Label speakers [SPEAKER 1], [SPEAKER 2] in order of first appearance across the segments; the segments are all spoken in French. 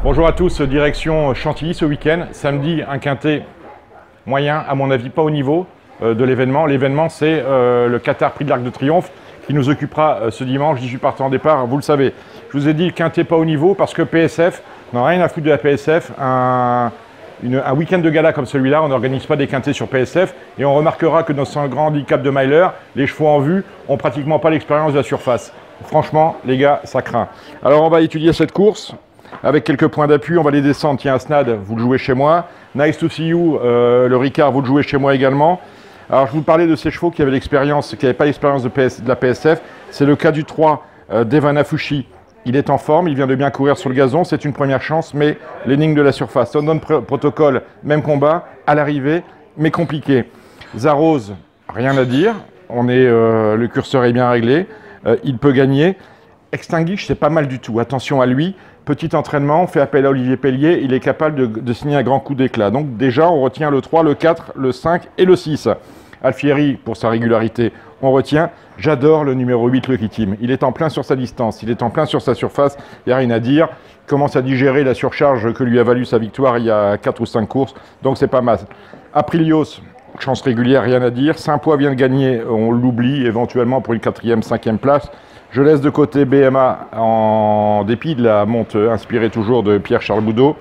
[SPEAKER 1] Bonjour à tous, direction Chantilly ce week-end. Samedi, un quintet moyen, à mon avis pas au niveau de l'événement. L'événement, c'est le Qatar Prix de l'Arc de Triomphe qui nous occupera ce dimanche, 18 partants en départ, vous le savez. Je vous ai dit quintet pas au niveau parce que PSF n'a rien à foutre de la PSF. Un week-end de gala comme celui-là, on n'organise pas des quintets sur PSF et on remarquera que dans son grand handicap de miler, les chevaux en vue ont pratiquement pas l'expérience de la surface. Franchement, les gars, ça craint. Alors on va étudier cette course avec quelques points d'appui, on va les descendre. Tiens, Snad, vous le jouez chez moi. Nice to see you, le Ricard, vous le jouez chez moi également. Alors je vous parlais de ces chevaux qui avaient l'expérience, qui n'avaient pas l'expérience de la PSF. C'est le cas du 3 d'Evan Afushi. Il est en forme, il vient de bien courir sur le gazon, c'est une première chance, mais l'énigme de la surface. London Protocol, même combat, à l'arrivée, mais compliqué. Zaroz, rien à dire, le curseur est bien réglé, il peut gagner. Extinguish, c'est pas mal du tout, attention à lui. Petit entraînement, on fait appel à Olivier Pellier, il est capable de signer un grand coup d'éclat. Donc déjà, on retient le 3, le 4, le 5 et le 6. Alfieri, pour sa régularité, on retient. J'adore le numéro 8, le Kitim. Il est en plein sur sa distance, il est en plein sur sa surface, il n'y a rien à dire. Il commence à digérer la surcharge que lui a valu sa victoire il y a 4 ou 5 courses, donc c'est pas mal. Aprilios, chance régulière, rien à dire. Saint-Pois vient de gagner, on l'oublie éventuellement pour une 4e, 5e place. Je laisse de côté BMA en dépit de la monte inspirée toujours de Pierre-Charles Boudot.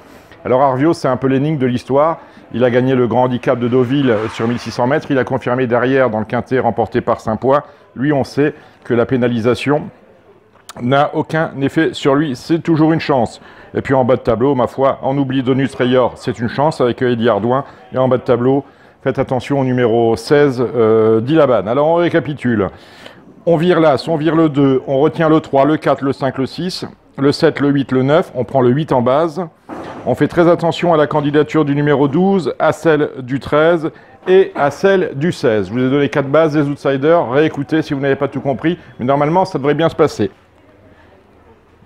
[SPEAKER 1] Alors Arvios, c'est un peu l'énigme de l'histoire. Il a gagné le grand handicap de Deauville sur 1600 mètres. Il a confirmé derrière dans le quintet remporté par Saint-Pois. Lui, on sait que la pénalisation n'a aucun effet sur lui. C'est toujours une chance. Et puis en bas de tableau, ma foi, on oublie Donus Rayor. C'est une chance avec Eddie Ardouin. Et en bas de tableau, faites attention au numéro 16 d'Ilaban. Alors on récapitule. On vire l'As, on vire le 2, on retient le 3, le 4, le 5, le 6, le 7, le 8, le 9, on prend le 8 en base. On fait très attention à la candidature du numéro 12, à celle du 13 et à celle du 16. Je vous ai donné 4 bases des outsiders, réécoutez si vous n'avez pas tout compris, mais normalement ça devrait bien se passer.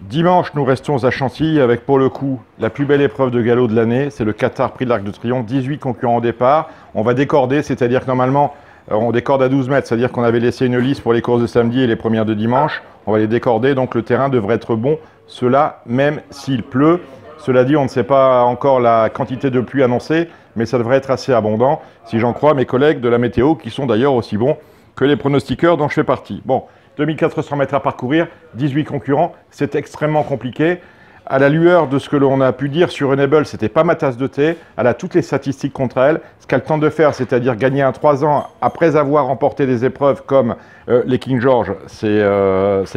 [SPEAKER 1] Dimanche, nous restons à Chantilly avec pour le coup la plus belle épreuve de galop de l'année, c'est le Qatar Prix de l'Arc de Triomphe, 18 concurrents au départ. On va décorder, c'est-à-dire que normalement, on décorde à 12 mètres, c'est-à-dire qu'on avait laissé une lisse pour les courses de samedi et les premières de dimanche. On va les décorder, donc le terrain devrait être bon, cela même s'il pleut. Cela dit, on ne sait pas encore la quantité de pluie annoncée, mais ça devrait être assez abondant, si j'en crois mes collègues de la météo, qui sont d'ailleurs aussi bons que les pronostiqueurs dont je fais partie. Bon, 2400 mètres à parcourir, 18 concurrents, c'est extrêmement compliqué. À la lueur de ce que l'on a pu dire sur Enable, c'était pas ma tasse de thé. Elle a toutes les statistiques contre elle. Ce qu'elle tente de faire, c'est-à-dire gagner un 3 ans après avoir remporté des épreuves comme les King George, c'est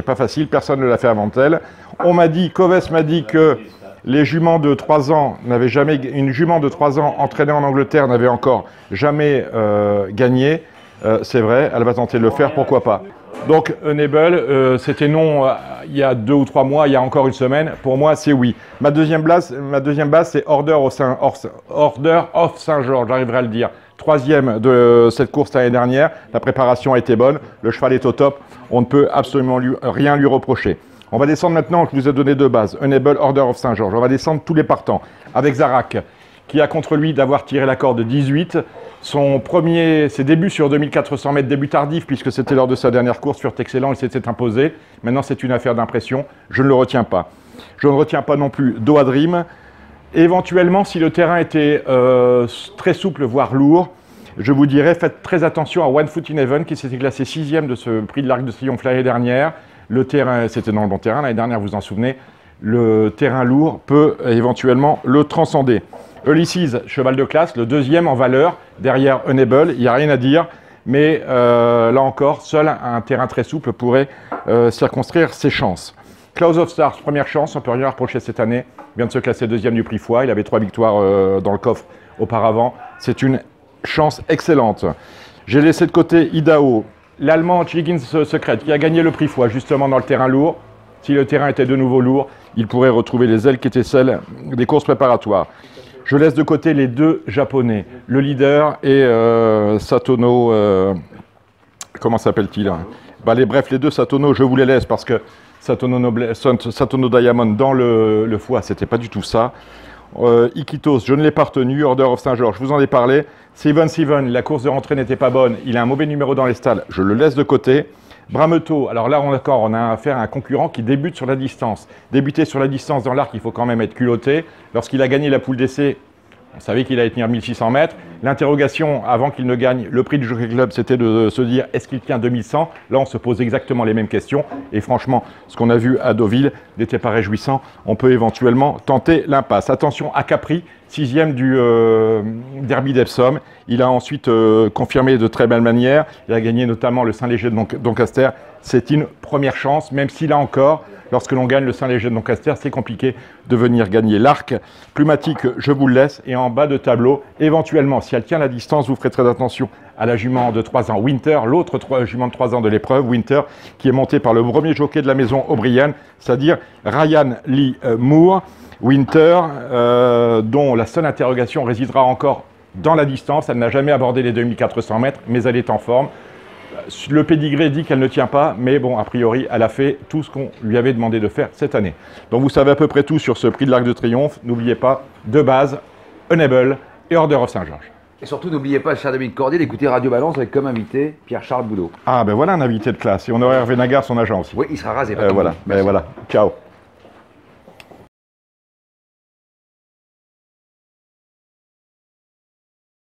[SPEAKER 1] pas facile. Personne ne l'a fait avant elle. On m'a dit, Coves m'a dit que les juments de 3 ans n'avaient jamais, une jument de 3 ans entraînée en Angleterre n'avait encore jamais gagné. C'est vrai, elle va tenter de le faire, pourquoi pas. Donc, Enable, c'était non il y a 2 ou 3 mois, il y a encore une semaine. Pour moi, c'est oui. Ma deuxième base, c'est Order of Saint-Georges, j'arriverai à le dire. 3e de cette course l'année dernière. La préparation a été bonne. Le cheval est au top. On ne peut absolument rien lui reprocher. On va descendre maintenant, je vous ai donné 2 bases. Enable, Order of Saint-Georges. On va descendre tous les partants. Avec Zarak, qui a contre lui d'avoir tiré la corde de 18. Ses débuts sur 2400 mètres, début tardif, puisque c'était lors de sa dernière course, furent excellents, il s'était imposé. Maintenant, c'est une affaire d'impression. Je ne le retiens pas. Je ne retiens pas non plus Doha Dream. Éventuellement, si le terrain était très souple, voire lourd, je vous dirais, faites très attention à One Foot in Heaven, qui s'était classé 6e de ce prix de l'Arc de Triomphe l'année dernière. Le terrain, c'était dans le bon terrain, l'année dernière, vous vous en souvenez. Le terrain lourd peut éventuellement le transcender. Ulysses, cheval de classe, le 2e en valeur, derrière Enable, il n'y a rien à dire, mais là encore, seul un terrain très souple pourrait circonscrire ses chances. Clouds of Stars, première chance, on ne peut rien reprocher cette année, vient de se classer 2e du prix Foix, il avait 3 victoires dans le coffre auparavant, c'est une chance excellente. J'ai laissé de côté Idaho, l'Allemand Chiggins Secret, qui a gagné le prix Foix justement dans le terrain lourd. Si le terrain était de nouveau lourd, il pourrait retrouver les ailes qui étaient celles des courses préparatoires. Je laisse de côté les 2 Japonais, le leader et Satono, comment s'appelle-t-il bref, les 2 Satono, je vous les laisse parce que Satono Diamond dans le foie, c'était pas du tout ça. Iquitos, je ne l'ai pas retenu. Order of Saint-Georges, je vous en ai parlé. Seven, la course de rentrée n'était pas bonne. Il a un mauvais numéro dans les stalles, je le laisse de côté. Brameteau, alors là, on a affaire à un concurrent qui débute sur la distance. Débuter sur la distance dans l'arc, il faut quand même être culotté. Lorsqu'il a gagné la poule d'essai, on savait qu'il allait tenir 1600 mètres. L'interrogation, avant qu'il ne gagne le prix du Jockey Club, c'était de se dire, est-ce qu'il tient 2100? Là, on se pose exactement les mêmes questions. Et franchement, ce qu'on a vu à Deauville n'était pas réjouissant. On peut éventuellement tenter l'impasse. Attention à Capri, 6e du derby d'Epsom. Il a ensuite confirmé de très belle manière. Il a gagné notamment le Saint-Léger de Doncaster. C'est une première chance, même si là encore, lorsque l'on gagne le Saint-Léger de Doncaster, c'est compliqué de venir gagner l'arc. Plumatique, je vous le laisse. Et en bas de tableau, éventuellement, si elle tient la distance, vous ferez très attention à la jument de 3 ans Winter, l'autre jument de 3 ans de l'épreuve, Winter, qui est montée par le premier jockey de la maison O'Brien, c'est-à-dire Ryan Lee Moore. Winter, dont la seule interrogation résidera encore dans la distance. Elle n'a jamais abordé les 2400 mètres, mais elle est en forme. Le pédigré dit qu'elle ne tient pas, mais bon, a priori, elle a fait tout ce qu'on lui avait demandé de faire cette année. Donc vous savez à peu près tout sur ce prix de l'Arc de Triomphe. N'oubliez pas, de base, Unable et Order of Saint-Georges.
[SPEAKER 2] Et surtout, n'oubliez pas, cher Dominique Cordier, d'écouter Radio Balance avec comme invité Pierre-Charles Boudot.
[SPEAKER 1] Ah ben voilà un invité de classe. Et on aura Hervé Nagard, son agent aussi.
[SPEAKER 2] Oui, il sera rasé.
[SPEAKER 1] Voilà, ben voilà. Ciao.